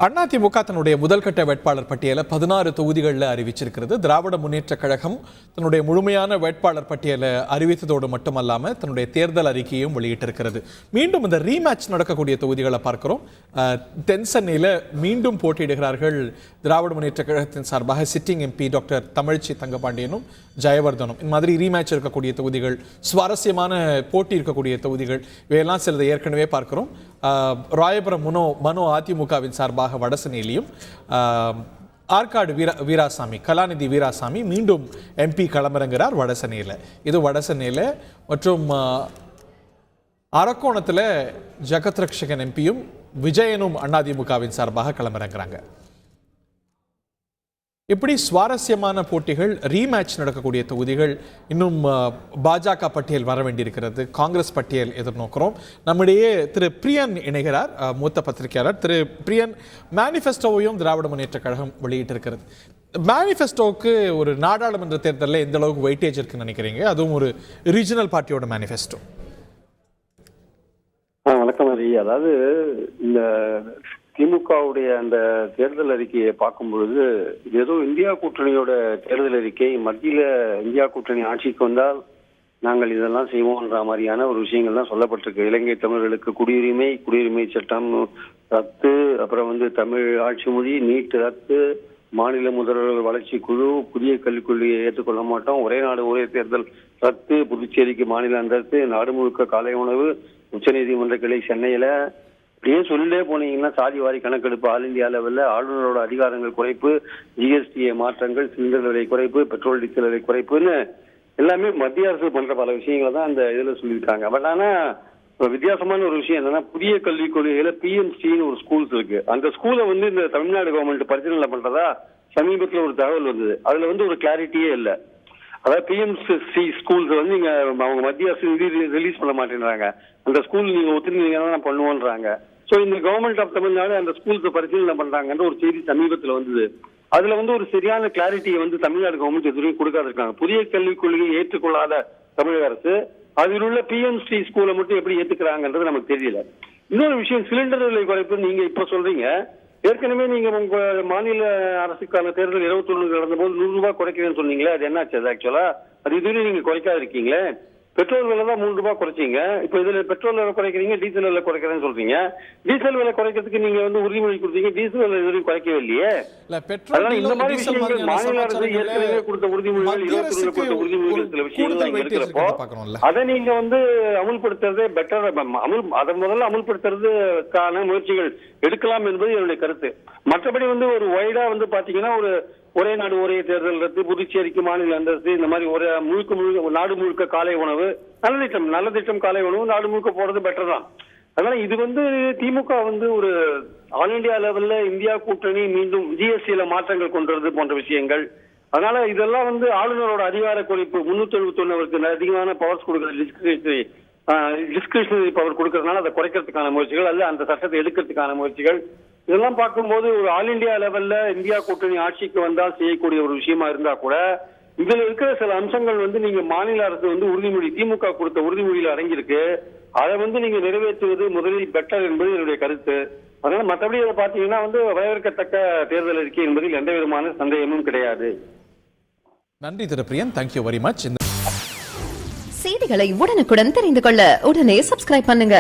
அதிமுக தன்னுடைய முதல்கட்ட வேட்பாளர் பட்டியலை 16 தொகுதிகளில் அறிவிச்சிருக்கிறது. திராவிட முன்னேற்ற கழகம் தன்னுடைய முழுமையான வேட்பாளர் பட்டியலை அறிவித்ததோடு மட்டுமல்லாமல் தன்னுடைய தேர்தல் அறிக்கையும் வெளியிட்டிருக்கிறது. மீண்டும் இந்த ரீமேட்ச் நடக்கக்கூடிய தொகுதிகளை பார்க்கிறோம். தென்சென்னையில் மீண்டும் போட்டியிடுகிறார்கள் திராவிட முன்னேற்ற கழகத்தின் சார்பாக சிட்டிங் எம்பி டாக்டர் தமிழ்ச்சி தங்கபாண்டியனும் ஜெயவர்தனும். இந்த மாதிரி ரீமேட்ச் இருக்கக்கூடிய தொகுதிகள், சுவாரஸ்யமான போட்டி இருக்கக்கூடிய தொகுதிகள், இவையெல்லாம் சிலதை ஏற்கனவே பார்க்கிறோம். ராயபுரம் மனோ அதிமுகவின் சார்பாக வடசென்னையிலையும், ஆற்காடு வீராசாமி கலாநிதி வீராசாமி மீண்டும் எம்பி களமிறங்குகிறார் வடசென்னையில். இது வடசென்னையில். மற்றும் அரக்கோணத்தில் ஜெகத் ரக்ஷகன் எம்பியும் விஜயனும் அதிமுகவின் சார்பாக களமிறங்குறாங்க. இப்படி சுவாரஸ்யமான போட்டிகள், ரீமேட்ச் நடக்கக்கூடிய தொகுதிகள், இன்னும் பாஜக பட்டியல் வர வேண்டியிருக்கிறது, காங்கிரஸ் பட்டியல் எதிர்நோக்கிறோம். நம்மிடையே திரு பிரியன் இணைகிறார், மூத்த பத்திரிகையாளர். திரு பிரியன், மேனிஃபெஸ்டோவையும் திராவிட முன்னேற்ற கழகம் வெளியிட்டிருக்கிறது. மேனிஃபெஸ்டோவுக்கு ஒரு நாடாளுமன்ற தேர்தலில் எந்த அளவுக்கு வெயிட்டேஜ் இருக்குன்னு நினைக்கிறீங்க? அதுவும் ஒரு ரீஜனல் பார்ட்டியோட மேனிஃபெஸ்டோ. வணக்கம் ஹரி. அதாவது இந்த திமுகவுடைய அந்த தேர்தல் அறிக்கையை பார்க்கும் பொழுது ஏதோ இந்தியா கூட்டணியோட தேர்தல் அறிக்கை, மத்தியில இந்தியா கூட்டணி ஆட்சிக்கு வந்தால் நாங்கள் இதெல்லாம் செய்வோம்ன்ற மாதிரியான ஒரு விஷயங்கள் தான் சொல்லப்பட்டிருக்கு. இலங்கை தமிழர்களுக்கு குடியுரிமை சட்டம் ரத்து, அப்புறம் தமிழ் ஆட்சி மொழி, நீட் ரத்து, மாநில முதல்வர்கள் வளர்ச்சி குழு, புதிய கல்விக் கொள்கையை ஏற்றுக்கொள்ள மாட்டோம், ஒரே நாடு ஒரே தேர்தல் ரத்து, புதுச்சேரிக்கு மாநில அந்தஸ்து, நாடு முழுக்க காலை உணவு, உச்சநீதிமன்ற கிளை சென்னையில, இப்படியே சொல்லிட்டே போனீங்கன்னா சாதி வாரி கணக்கெடுப்பு, ஆல் இந்தியா லெவலில் ஆளுநரோட அதிகாரங்கள் குறைப்பு, ஜிஎஸ்டிஏ மாற்றங்கள், சிலிண்டர் விலை குறைப்பு, பெட்ரோல் டீசல் விலை குறைப்புன்னு எல்லாமே மத்திய அரசு பண்ற பல விஷயங்களை தான் அந்த இதுல சொல்லியிருக்காங்க. பட் ஆனா வித்தியாசமான ஒரு விஷயம் என்னன்னா, புதிய கல்விக் கொள்கையில பிஎம்சின்னு ஒரு ஸ்கூல்ஸ் இருக்கு. அந்த ஸ்கூலை இந்த தமிழ்நாடு கவர்மெண்ட் பரிசீலனை பண்றதா சமீபத்தில் ஒரு தகவல் வந்தது. அதுல ஒரு கிளாரிட்டியே இல்லை. அதாவது பிஎம்சி ஸ்கூல்ஸ் நீங்க அவங்க மத்திய அரசு நிதி ரிலீஸ் பண்ண மாட்டேங்கிறாங்க. அந்த ஸ்கூல் நீங்க ஒத்துருந்தீங்கன்னா பண்ணுவோன்றாங்க. ஸோ இந்த கவர்மெண்ட் ஆஃப் தமிழ்நாடு அந்த ஸ்கூல்ஸ் பரிசீலனை பண்றாங்கன்ற ஒரு செய்தி சமீபத்தில் வந்தது. அதுல ஒரு சரியான கிளாரிட்டியை தமிழ்நாடு கவர்மெண்ட் எதுவும் கொடுக்காதிருக்காங்க. புதிய கல்விக் கொள்கையை ஏற்றுக்கொள்ளாத தமிழக அரசு அதில் உள்ள பிஎம்சி ஸ்கூலை மட்டும் எப்படி ஏத்துக்கிறாங்கன்றது நமக்கு தெரியல. இன்னொரு விஷயம், சிலிண்டர் விலை குறைப்பு நீங்க இப்ப சொல்றீங்க. ஏற்கனவே நீங்க உங்க மாநில அரசுக்கான தேர்தல் 21 நடந்த போது 100 ரூபாய் குறைக்கிறேன்னு சொன்னீங்களே, அது என்னாச்சு? அது ஆக்சுவலா அது இதுவரை நீங்க குறைக்காத இருக்கீங்களே. பெட்ரோல் விலை தான் 3 ரூபாய் குறைச்சிங்க. இப்ப இதுல பெட்ரோல் விலை குறைக்கிறீங்க, டீசல் விலை குறைக்கிறேன்னு சொல்றீங்க. டீசல் விலை குறைக்கிறதுக்கு நீங்க உறுதிமொழி கொடுத்தீங்க, டீசல் விலை இதுவரையும் குறைக்கவே இல்லையே. இந்த மாதிரி விஷயங்கள் மாநில அரசு ஏற்கனவே கொடுத்த உறுதிமொழிகள், 21 கொடுத்த உறுதிமொழிகள், சில விஷயங்கள் இங்க இருக்கிறப்போ அதை நீங்க அமுல்படுத்துறதே பெட்டர். அதை முதல்ல அமுல்படுத்துறதுக்கான முயற்சிகள் எடுக்கலாம் என்பது என்னுடைய கருத்து. மற்றபடி ஒரு வைடா பாத்தீங்கன்னா ஒரே நாடு ஒரே தேர்தல் ரத்து, புதுச்சேரிக்கு மாநில அந்தஸ்து, இந்த மாதிரி ஒரு நாடு முழுக்க காலை உணவு, நல்ல திட்டம் காலை உணவு நாடு முழுக்க போறது பெட்டர் தான். அதனால இது திமுக ஒரு ஆல் இண்டியா லெவல்ல இந்தியா கூட்டணி மீண்டும் ஜிஎஸ்டியில மாற்றங்கள் கொண்டு வரது போன்ற விஷயங்கள். அதனால இதெல்லாம் ஆளுநரோட அதிகார குறைப்பு, 371 அவருக்கு அதிகமான பவர்ஸ் கொடுக்குறது, டிஸ்கிரிஷனரி பவர் கொடுக்கறதுனால அதை குறைக்கிறதுக்கான முயற்சிகள், அல்ல அந்த சட்டத்தை எடுக்கிறதுக்கான முயற்சிகள், இதெல்லாம் பார்க்கும்போது ஒரு ஆல் இண்டியா லெவல்ல இந்தியா கூட்டணி ஆட்சிக்கு வந்தால் செய்யக்கூடிய ஒரு விஷயமா இருந்தா கூட இதுல இருக்கிற சில அம்சங்கள் நீங்க மாநில அரசு உறுதிமொழி, திமுக கொடுத்த உறுதிமொழியில அடங்கியிருக்கு. அதை நீங்க நிறைவேற்றுவது முதலில் பெட்டர் என்பது என்னுடைய கருத்து. அதனால மற்றபடி இதை பாத்தீங்கன்னா வரவேற்கத்தக்க தேர்தல் அறிக்கை என்பதில் எந்த விதமான சந்தேகமும் கிடையாது. நன்றி திரு பிரியன், தேங்க்யூ வெரி மச். செய்திகளை உடனுக்குடன் தெரிந்து கொள்ள உடனே சப்ஸ்கிரைப் பண்ணுங்க.